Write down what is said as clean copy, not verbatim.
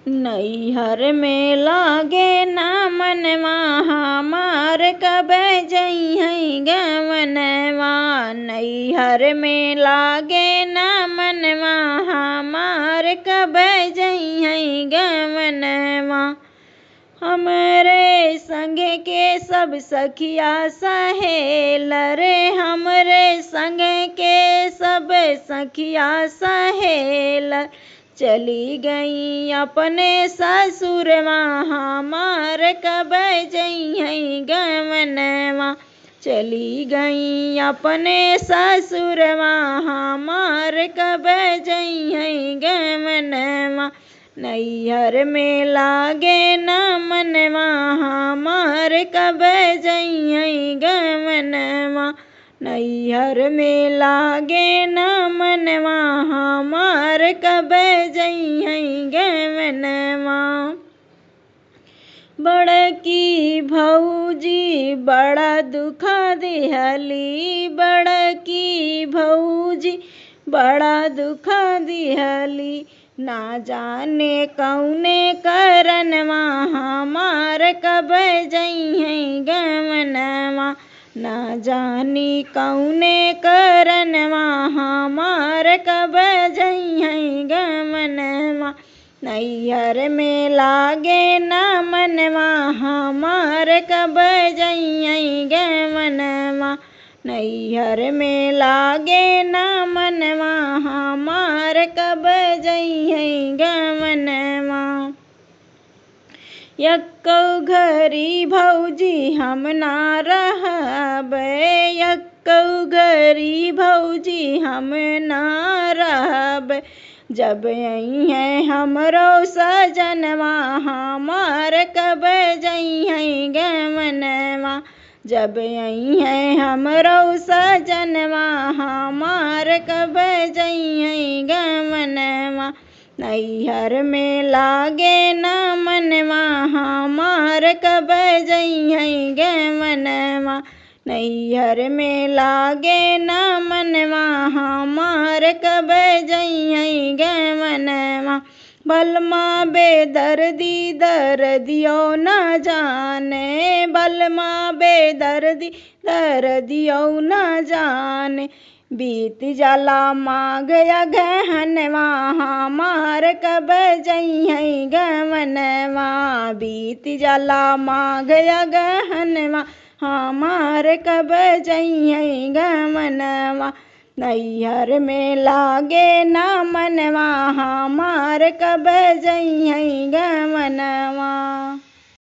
नैहर में लागे ना मनवा हमार कब जइहै गवनवा। नैहर में लागे ना मनवा हमार कब जइहै गवनवा। हमरे संगे के सब सखिया सहेल रे, हमरे संगे के सब सखिया सहेल। चली गई अपने ससुरवा हमार कब जइहै गवनवा। चली गई अपने ससुरवा हमार कब जइहै गवनवा। नैहर में लागे ना मनवा हमार कब जइहै गवनवा। नैहर में लागे ना मनवा हमार कब जइहै गवनवा। बड़की भौजी बड़ा दुख दिहली, बड़की भौजी बड़ा दुख दिहली। ना जाने कौने करनवा हमार कब जइहै गवनवा। ना जानी कौने करनवा हमार कब जइहै गवनवा। नैहर में लागे ना मनवा हमार कब जइहै गवनवा। नैहर में लागे ना मनवा हमार कब जइहै गवनवा। यक्कौ घरी भौजी हम ना रहबै, यक्कौ घरी भौजी हम ना रहबै। जब अइहै हमरो सजनवा हमार कब जइहै गवनवा। जब अइहै हमरो सजनवा हमार कब जइहै गवनवा। नैहर में लागे ना मनवा हमार कब जइहै गवनवा। नैहर में लागे ना मनवा हमार कब जइहै गवनवा। बलमा बेदर्दी दर्दियो न जाने, बलमा बेदर्दी दर्दियो न जाने। बीत जाला माघ अगहनवा हमार कब जइहै गवनवा। बीत जाला माघ अगहनवा हमार कब जइहै गवनवा। नैहर में लागे ना मनवा हमार कब जइहै गवनवा।